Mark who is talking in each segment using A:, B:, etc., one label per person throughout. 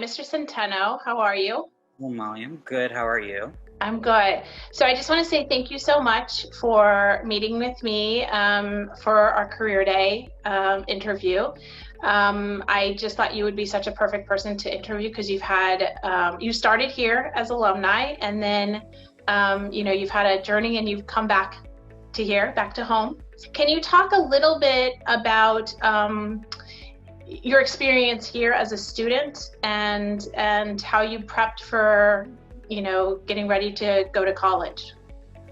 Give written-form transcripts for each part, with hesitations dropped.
A: Mr. Centeno. How are you?
B: Well, Molly, I'm good. How are you?
A: I'm good. So I just want to say thank you so much for meeting with me for our Career Day interview. I just thought you would be such a perfect person to interview because you started here as alumni, and then you've had a journey and you've come back to here, back to home. Can you talk a little bit about your experience here as a student and how you prepped for getting ready to go to college?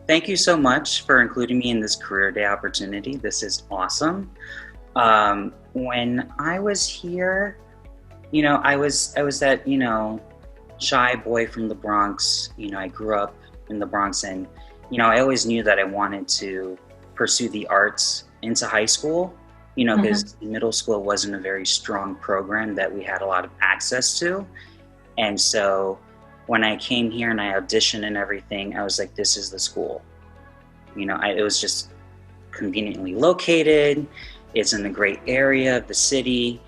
B: Thank you so much for including me in this career day opportunity. This is awesome. When I was here, I was that, shy boy from the Bronx. I grew up in the Bronx, and, I always knew that I wanted to pursue the arts into high school, because middle school wasn't a very strong program that we had a lot of access to. And so when I came here and I auditioned and everything, I was like, this is the school. It was just conveniently located. It's in a great area of the city.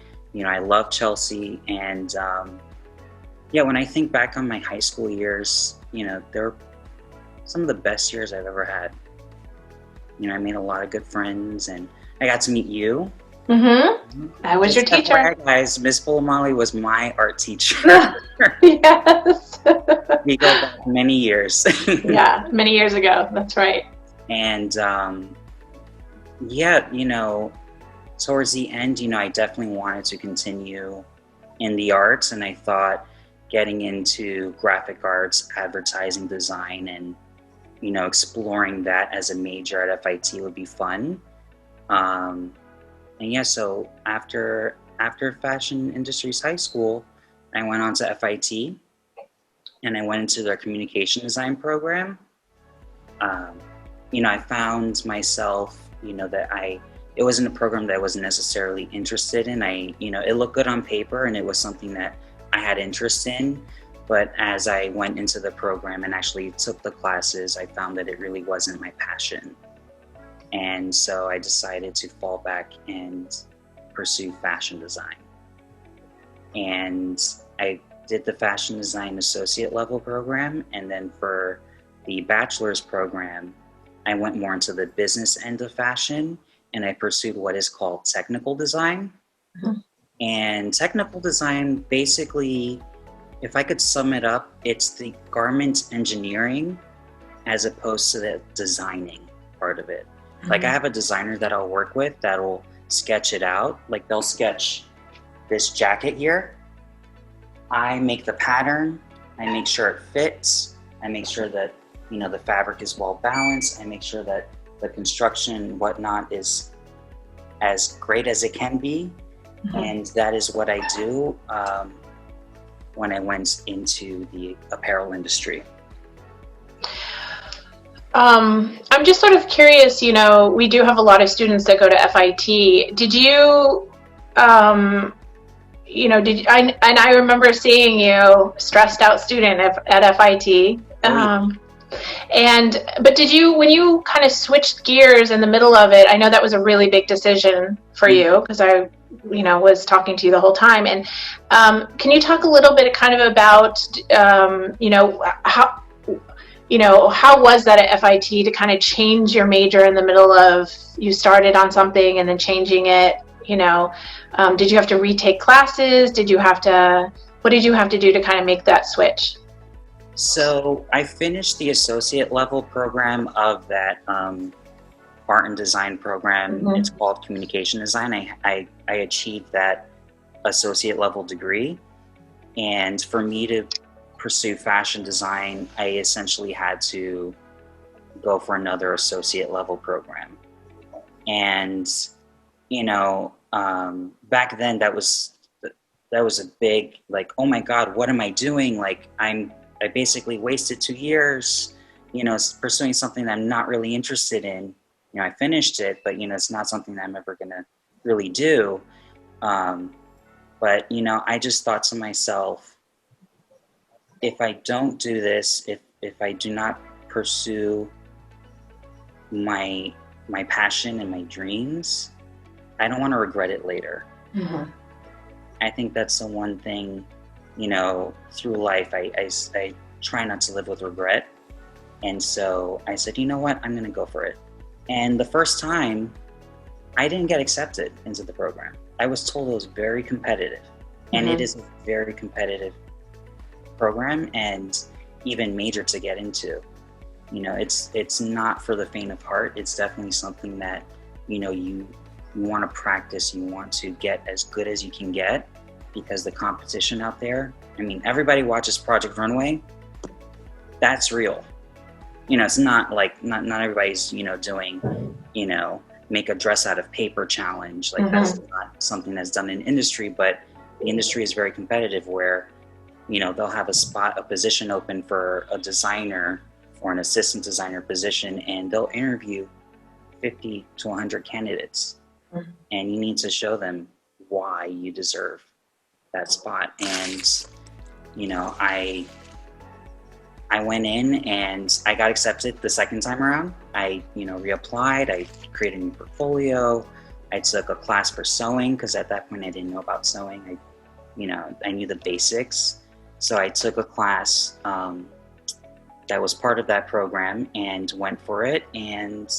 B: I love Chelsea. And when I think back on my high school years, they're some of the best years I've ever had. I made a lot of good friends, and I got to meet you.
A: I was your teacher.
B: FYI, guys, Miss Molly was my art teacher.
A: Yes.
B: We go back many years.
A: Yeah, many years ago. That's right.
B: And towards the end, I definitely wanted to continue in the arts, and I thought getting into graphic arts, advertising design, and exploring that as a major at FIT would be fun. So after Fashion Industries High School, I went on to FIT, and I went into their communication design program. I found myself, that it wasn't a program that I wasn't necessarily interested in. It looked good on paper, and it was something that I had interest in. But as I went into the program and actually took the classes, I found that it really wasn't my passion. And so I decided to fall back and pursue fashion design. And I did the fashion design associate level program. And then for the bachelor's program, I went more into the business end of fashion, and I pursued what is called technical design. And technical design, basically, if I could sum it up, it's the garment engineering as opposed to the designing part of it. Like, I have a designer that I'll work with that'll sketch it out. Like, they'll sketch this jacket here. I make the pattern. I make sure it fits. I make sure that, the fabric is well balanced. I make sure that the construction and whatnot is as great as it can be. And that is what I do when I went into the apparel industry.
A: I'm just sort of curious, we do have a lot of students that go to FIT. Did you, and I remember seeing you stressed out student at FIT. But did you, when you kind of switched gears in the middle of it, I know that was a really big decision for you because I, was talking to you the whole time. And can you talk a little bit kind of about, how was that at FIT to kind of change your major in the middle of, you started on something and then changing it, did you have to retake classes? What did you have to do to kind of make that switch?
B: So I finished the associate level program of that art and design program. It's called communication design. I achieved that associate level degree. And for me to pursue fashion design, I essentially had to go for another associate level program. And, back then that was a big, like, oh my God, what am I doing? Like, I basically wasted 2 years, pursuing something that I'm not really interested in. I finished it, but, it's not something that I'm ever going to really do. But, I just thought to myself, if I don't do this, if I do not pursue my passion and my dreams, I don't want to regret it later. I think that's the one thing, through life, I try not to live with regret. And so I said, you know what, I'm going to go for it. And the first time, I didn't get accepted into the program. I was told it was very competitive. And it is a very competitive program, and even major to get into. It's not for the faint of heart. It's definitely something that, you want to practice. You want to get as good as you can get, because the competition out there, everybody watches Project Runway. That's real. It's not like, not everybody's, doing, make a dress out of paper challenge. Like that's not something that's done in industry, but the industry is very competitive where, they'll have a position open for a designer or an assistant designer position, and they'll interview 50 to 100 candidates. And you need to show them why you deserve that spot. And, I went in and I got accepted the second time around. I, reapplied, I created a new portfolio. I took a class for sewing, because at that point I didn't know about sewing. I knew the basics. So I took a class that was part of that program and went for it. And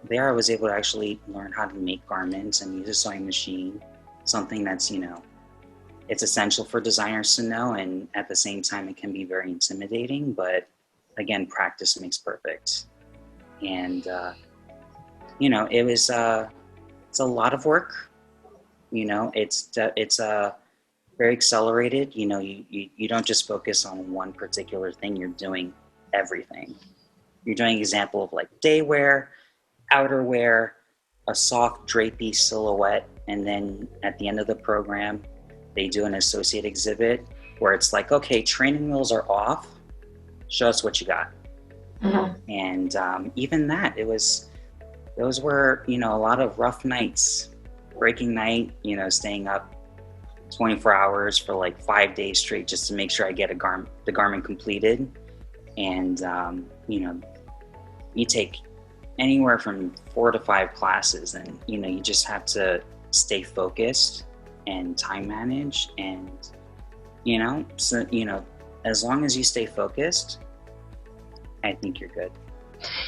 B: there I was able to actually learn how to make garments and use a sewing machine, something that's, it's essential for designers to know. And at the same time, it can be very intimidating. But again, practice makes perfect. And, it's a lot of work. It's very accelerated. You don't just focus on one particular thing. You're doing everything. You're doing example of like day wear, outerwear, a soft drapey silhouette, and then at the end of the program, they do an associate exhibit where it's like, okay, training wheels are off. Show us what you got. And even that, those were, a lot of rough nights, breaking night, staying up 24 hours for like 5 days straight just to make sure I get the garment completed. And, you take anywhere from 4 to 5 classes, and, you just have to stay focused and time manage. And, as long as you stay focused, I think you're good.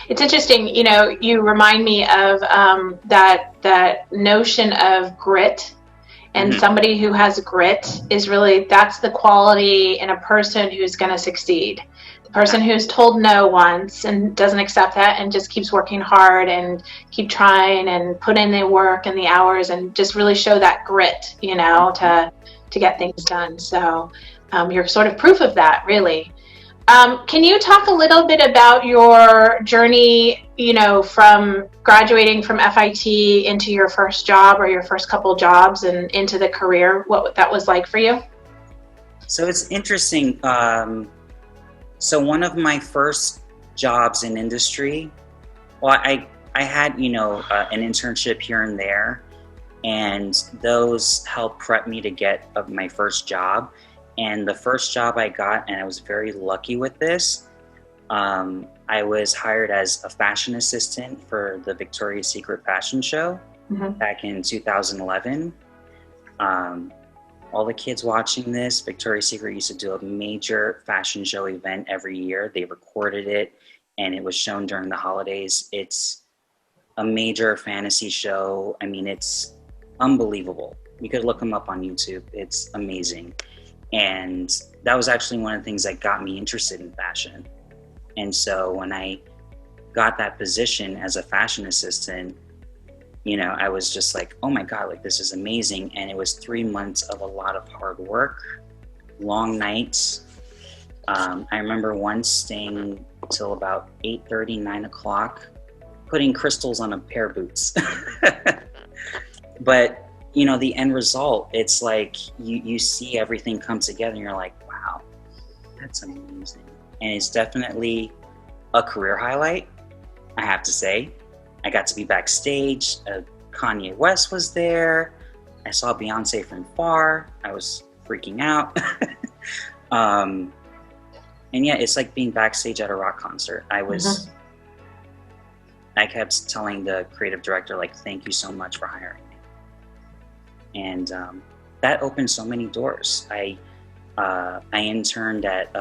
A: It's interesting, you remind me of that notion of grit. And somebody who has grit is really, that's the quality in a person who's going to succeed. The person who's told no once and doesn't accept that and just keeps working hard and keep trying and put in the work and the hours and just really show that grit, to get things done. So you're sort of proof of that, really. Can you talk a little bit about your journey, from graduating from FIT into your first job or your first couple jobs and into the career, what that was like for you?
B: So it's interesting. So one of my first jobs in industry, well, I had, an internship here and there, and those helped prep me to get my first job. And the first job I got, and I was very lucky with this, I was hired as a fashion assistant for the Victoria's Secret fashion show back in 2011. All the kids watching this, Victoria's Secret used to do a major fashion show event every year. They recorded it, and it was shown during the holidays. It's a major fantasy show. It's unbelievable. You could look them up on YouTube. It's amazing. And that was actually one of the things that got me interested in fashion. And so when I got that position as a fashion assistant, I was just like, oh my God, like this is amazing. And it was 3 months of a lot of hard work, long nights. I remember once staying till about 8:30, 9 o'clock, putting crystals on a pair of boots. But the end result, it's like you see everything come together and you're like, wow, that's amazing. And it's definitely a career highlight, I have to say. I got to be backstage. Kanye West was there. I saw Beyonce from far. I was freaking out. And yeah, it's like being backstage at a rock concert. I kept telling the creative director, like, thank you so much for hiring me. And that opened so many doors. I I interned at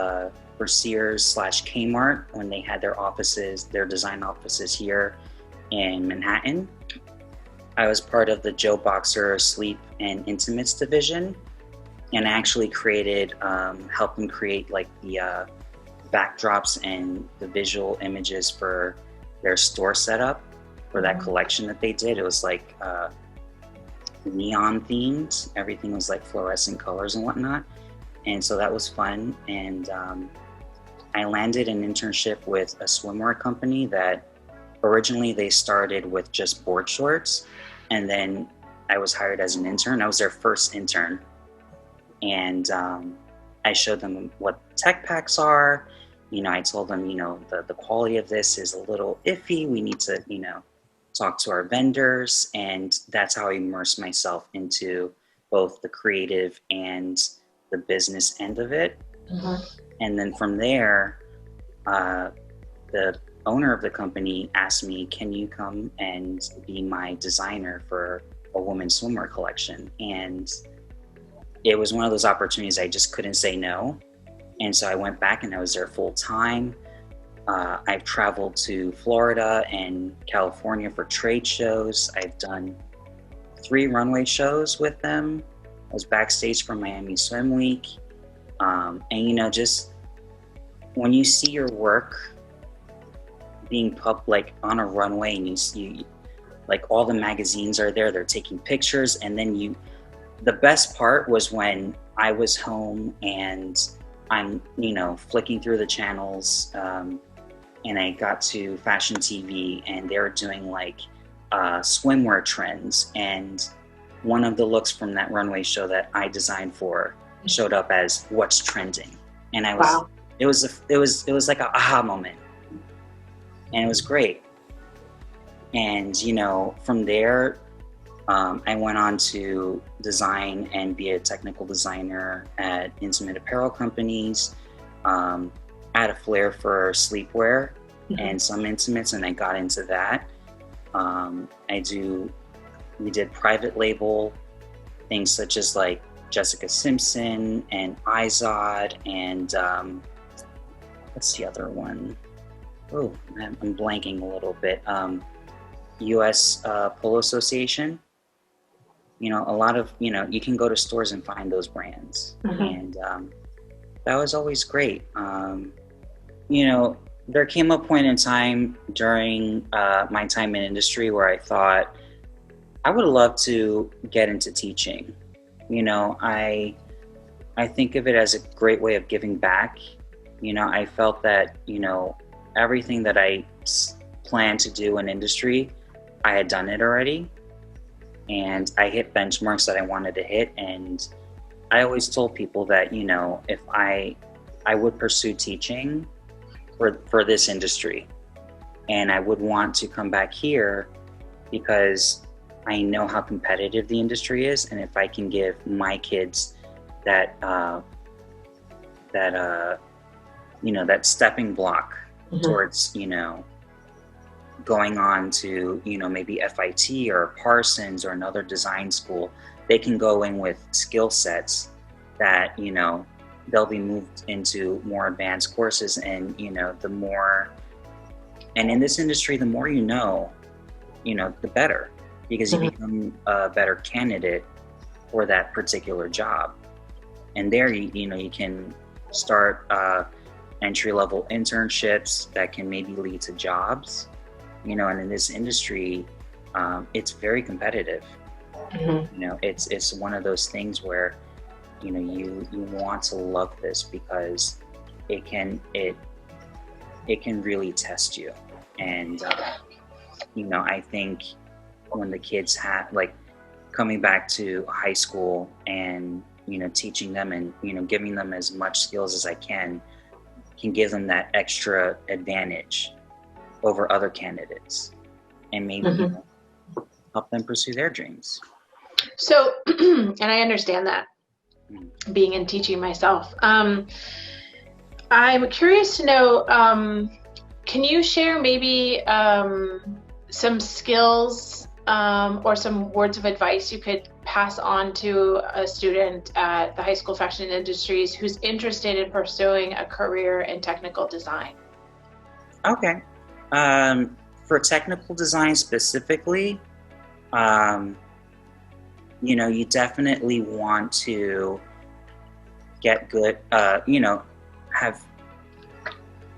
B: for Sears/Kmart when they had their design offices here in Manhattan. I was part of the Joe Boxer Sleep and Intimates division, and actually helped them create like the backdrops and the visual images for their store setup for that collection that they did. It was like neon themed. Everything was like fluorescent colors and whatnot. And so that was fun. And I landed an internship with a swimwear company that originally they started with just board shorts. And then I was hired as an intern. I was their first intern. And I showed them what tech packs are. I told them, the quality of this is a little iffy. We need to, talk to our vendors. And that's how I immersed myself into both the creative and the business end of it. Mm-hmm. And then from there, the owner of the company asked me, can you come and be my designer for a women's swimwear collection? And it was one of those opportunities I just couldn't say no. And so I went back and I was there full time. I've traveled to Florida and California for trade shows. I've done 3 runway shows with them. I was backstage for Miami Swim Week. And just when you see your work being like on a runway and you see like all the magazines are there, they're taking pictures. And then the best part was when I was home and I'm, flicking through the channels, and I got to Fashion TV and they were doing like swimwear trends. And one of the looks from that runway show that I designed for showed up as what's trending. And wow. It was like an aha moment. And it was great. And, from there, I went on to design and be a technical designer at intimate apparel companies. I had a flair for sleepwear and some intimates, and I got into that. We did private label things such as like Jessica Simpson and Izod and what's the other one? Oh, I'm blanking a little bit. U.S. Polo Association. A lot of, you can go to stores and find those brands. And that was always great. There came a point in time during my time in industry where I thought, I would love to get into teaching. I think of it as a great way of giving back. I felt that, everything that I planned to do in industry, I had done it already. And I hit benchmarks that I wanted to hit. And I always told people that, if I would pursue teaching for this industry, and I would want to come back here because I know how competitive the industry is. And if I can give my kids that stepping block towards, going on to, maybe FIT or Parsons or another design school, they can go in with skill sets that, they'll be moved into more advanced courses. And, and in this industry, the more the better, because you become a better candidate for that particular job. And there, you can start entry-level internships that can maybe lead to jobs. And in this industry, it's very competitive. It's one of those things where, you want to love this because it can really test you. And, I think when the kids have, like, coming back to high school and, teaching them and, giving them as much skills as I can give them that extra advantage over other candidates and maybe help them pursue their dreams.
A: So, and I understand that, being in teaching myself. I'm curious to know, can you share maybe some skills or some words of advice you could pass on to a student at the High School Fashion Industries who's interested in pursuing a career in technical design?
B: Okay. For technical design specifically, you definitely want to get good, have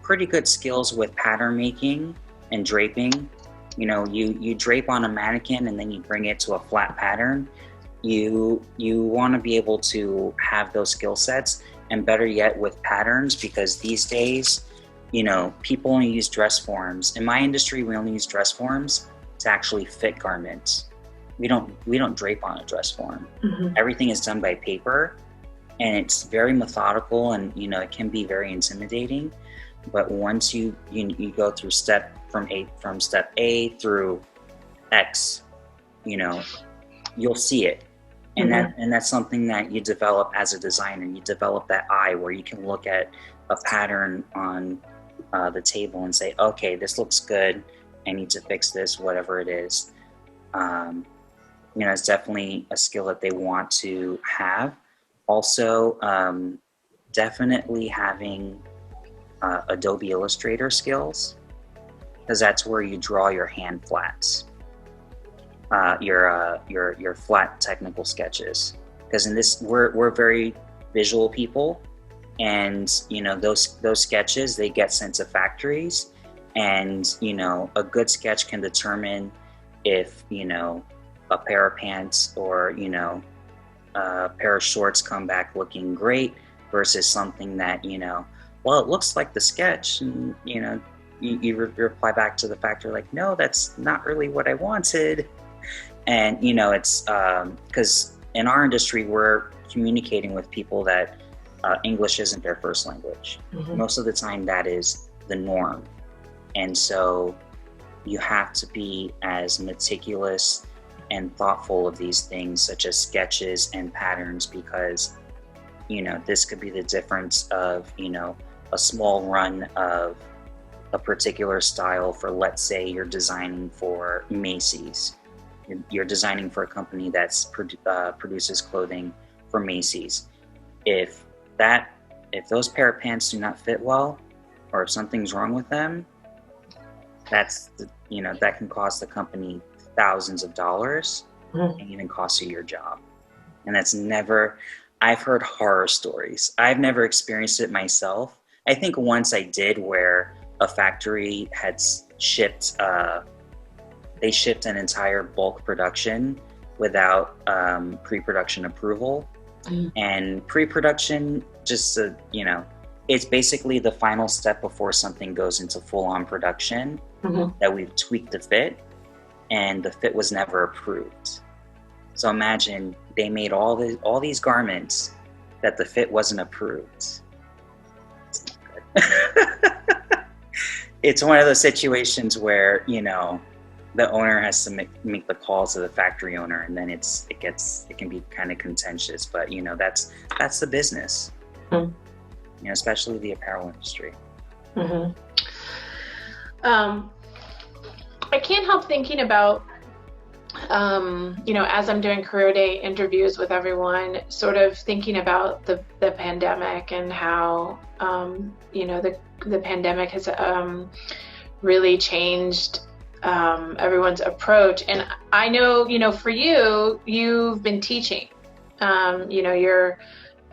B: pretty good skills with pattern making and draping. You drape on a mannequin and then you bring it to a flat pattern. You want to be able to have those skill sets, and better yet with patterns, because these days, people only use dress forms. In my industry, we only use dress forms to actually fit garments. We don't drape on a dress form. Mm-hmm. Everything is done by paper, and it's very methodical, and it can be very intimidating. But once you go through from step A through X, you'll see it. And mm-hmm. that's something that you develop as a designer. You develop that eye where you can look at a pattern on the table and say, okay, this looks good. I need to fix this, whatever it is. It's definitely a skill that they want to have. Also, definitely having Adobe Illustrator skills, because that's where you draw your hand flats, your flat technical sketches. Because in this, we're very visual people, and those sketches, they get sent to factories, and a good sketch can determine if a pair of pants or a pair of shorts come back looking great versus something that well, it looks like the sketch, and you reply back to the factory like, no, that's not really what I wanted. And it's because in our industry, we're communicating with people that English isn't their first language. Mm-hmm. Most of the time that is the norm. And so you have to be as meticulous and thoughtful of these things, such as sketches and patterns, because this could be the difference of a small run of a particular style for, let's say you're designing for Macy's. You're designing for a company that's produces clothing for Macy's. If those pair of pants do not fit well, or if something's wrong with them, that can cost the company thousands of dollars, mm-hmm. and even cost you your job. And I've heard horror stories. I've never experienced it myself. I think once I did, where a factory had shipped an entire bulk production without pre-production approval. Mm-hmm. And pre-production, it's basically the final step before something goes into full-on production, mm-hmm. that we've tweaked the fit, and the fit was never approved. So imagine they made all these garments that the fit wasn't approved. It's one of those situations where the owner has to make the calls to the factory owner, and then it can be kind of contentious. But that's the business, mm-hmm. Especially the apparel industry.
A: Mm-hmm. I can't help thinking about, as I'm doing career day interviews with everyone, sort of thinking about the pandemic and how, the pandemic has really changed everyone's approach. And I know, for you've been teaching. You're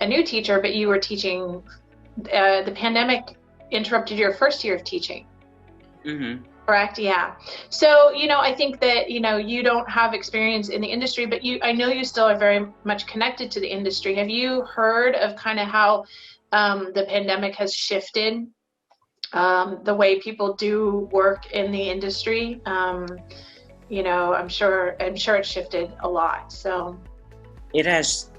A: a new teacher, but you were teaching. The pandemic interrupted your first year of teaching. Mm-hmm. Correct. Yeah. So, I think that, you don't have experience in the industry, but I know you still are very much connected to the industry. Have you heard of kind of how the pandemic has shifted the way people do work in the industry? I'm sure it shifted a lot. So
B: it has,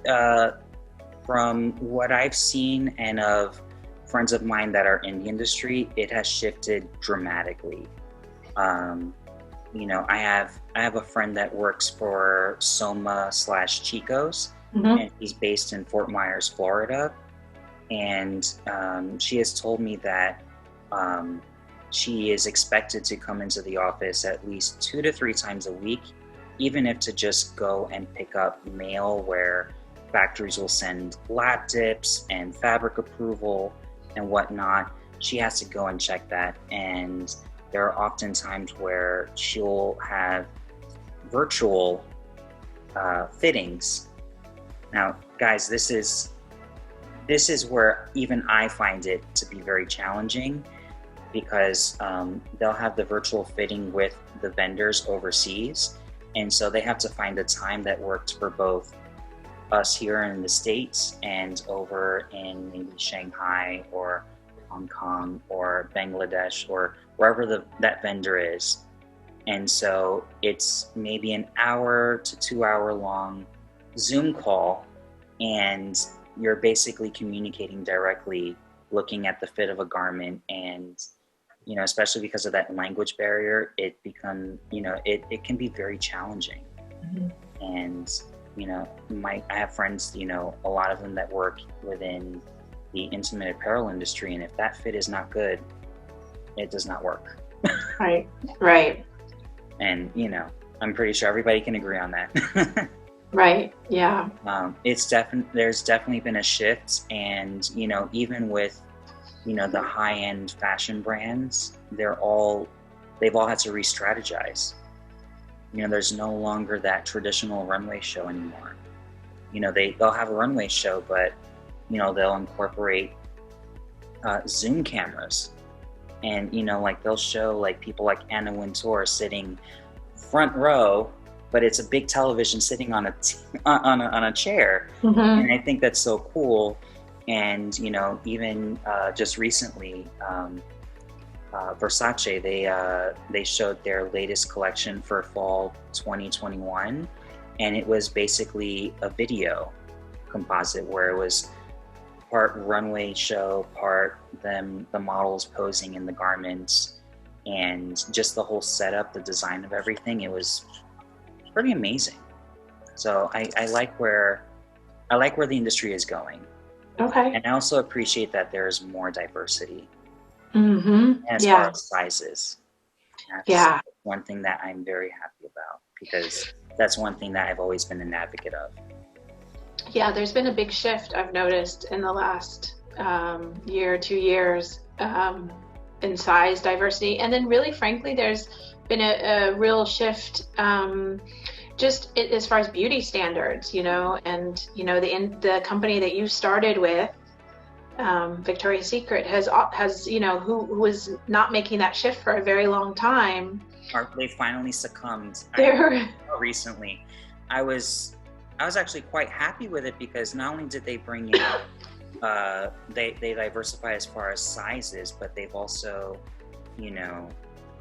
B: from what I've seen and of friends of mine that are in the industry, it has shifted dramatically. I have a friend that works for Soma/Chico's, mm-hmm. and he's based in Fort Myers, Florida. And she has told me that she is expected to come into the office at least 2 to 3 times a week, even if to just go and pick up mail where factories will send lab dips and fabric approval and whatnot, she has to go and check that. And there are often times where she'll have virtual fittings. Now, guys, this is where even I find it to be very challenging, because they'll have the virtual fitting with the vendors overseas, and so they have to find a time that works for both us here in the States and over in maybe Shanghai or Hong Kong or Bangladesh or wherever that vendor is. And so it's maybe an hour to 2 hour long Zoom call, and you're basically communicating directly, looking at the fit of a garment. And, you know, especially because of that language barrier, it can be very challenging. Mm-hmm. And, you know, I have friends, you know, a lot of them that work within the intimate apparel industry, and if that fit is not good, it does not work.
A: Right.
B: And, you know, I'm pretty sure everybody can agree on that.
A: Right. Yeah.
B: There's definitely been a shift, and, you know, even with, you know, the high-end fashion brands, they've all had to re-strategize. You know, there's no longer that traditional runway show anymore. You know, they'll have a runway show, but, you know, they'll incorporate Zoom cameras. And, you know, like they'll show like people like Anna Wintour sitting front row, but it's a big television sitting on a chair. Mm-hmm. And I think that's so cool. And, you know, even just recently, Versace, they showed their latest collection for fall 2021, and it was basically a video composite where it was part runway show, part the models posing in the garments, and just the whole setup, the design of everything. It was pretty amazing. So I like where the industry is going.
A: Okay.
B: And I also appreciate that there's more diversity.
A: Mm-hmm.
B: As far as sizes. That's one thing that I'm very happy about, because that's one thing that I've always been an advocate of.
A: Yeah, there's been a big shift I've noticed in the last year, 2 years in size diversity. And then really, frankly, there's been a real shift just as far as beauty standards, you know, and, you know, the company that you started with, Victoria's Secret, has you know, who was not making that shift for a very long time.
B: They finally succumbed. Recently, I was actually quite happy with it, because not only did they bring in they diversify as far as sizes, but they've also, you know,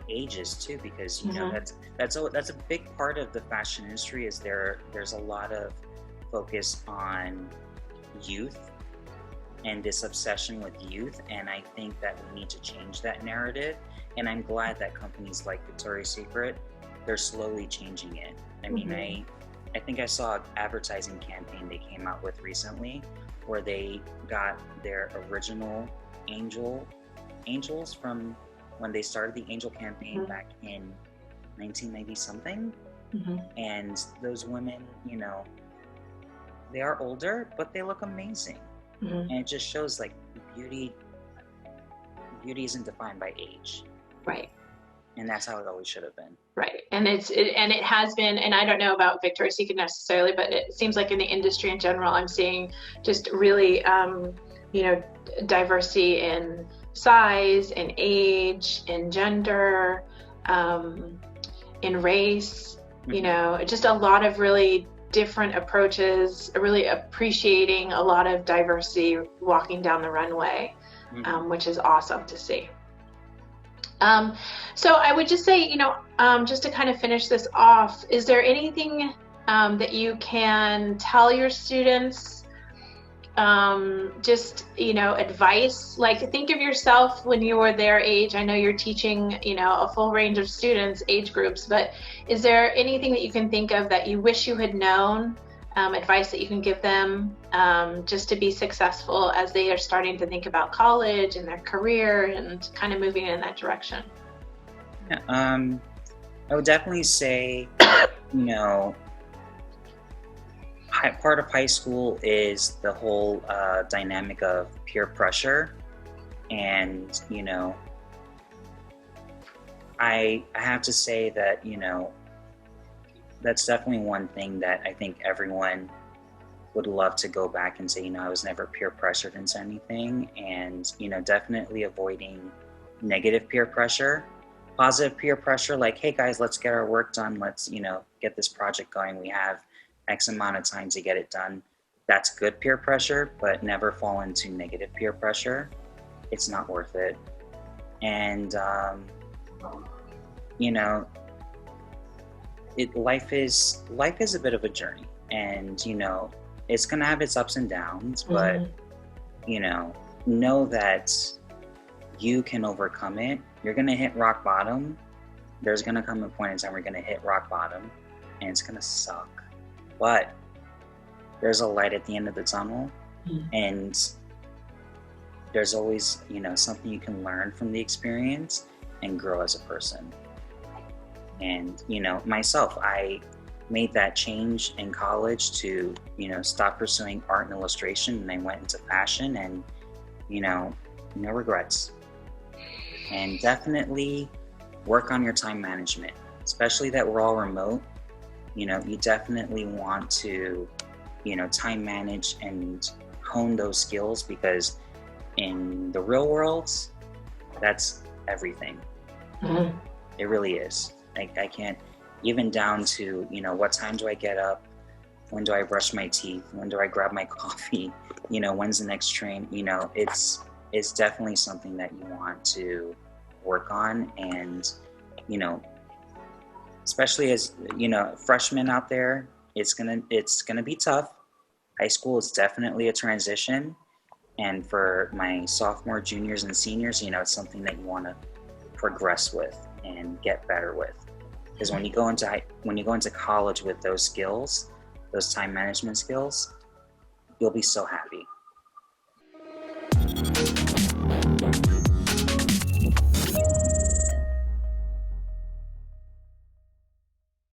B: ages too, because, you know, that's a big part of the fashion industry. Is there's a lot of focus on youth and this obsession with youth, and I think that we need to change that narrative. And I'm glad that companies like Victoria's Secret, they're slowly changing it. I mean, I think I saw an advertising campaign they came out with recently where they got their original angels from when they started the Angel campaign back in 1990 something. And those women, you know, they are older, but they look amazing. And it just shows like beauty isn't defined by age.
A: Right.
B: And that's how it always should have been.
A: Right. And it has been, and I don't know about Victoria's Secret necessarily, but it seems like in the industry in general, I'm seeing just really, you know, diversity in size, in age, in gender, in race, you know, just a lot of really different approaches, really appreciating a lot of diversity walking down the runway, which is awesome to see. So I would just say, you know, just to kind of finish this off, is there anything that you can tell your students, just, you know, advice? Like, think of yourself when you were their age. I know you're teaching, you know, a full range of students, age groups, but is there anything that you can think of that you wish you had known, advice that you can give them, just to be successful as they are starting to think about college and their career and kind of moving in that direction?
B: Yeah, I would definitely say you know, part of high school is the whole dynamic of peer pressure. And, I have to say that, that's definitely one thing that I think everyone would love to go back and say, I was never peer pressured into anything. And, definitely avoiding negative peer pressure. Positive peer pressure, like, hey guys, let's get our work done. Let's, get this project going. We have X amount of time to get it done. That's good peer pressure, but never fall into negative peer pressure. It's not worth it. And, life is a bit of a journey, and it's gonna have its ups and downs, but know that you can overcome it. You're gonna hit rock bottom. There's gonna come a point in time where you're gonna hit rock bottom, and it's gonna suck. But there's a light at the end of the tunnel, and there's always something you can learn from the experience and grow as a person. And myself, I made that change in college to stop pursuing art and illustration, and I went into fashion, and no regrets. And definitely work on your time management, especially that we're all remote. You definitely want to time manage and hone those skills, because in the real world, that's everything. It really is. I can't, even down to what time do I get up, when do I brush my teeth, when do I grab my coffee, when's the next train. It's definitely something that you want to work on. And especially as freshmen out there, it's gonna be tough. High school is definitely a transition, and for my sophomore, juniors, and seniors, it's something that you want to progress with and get better with. Because when you go into college with those skills, those time management skills, you'll be so happy.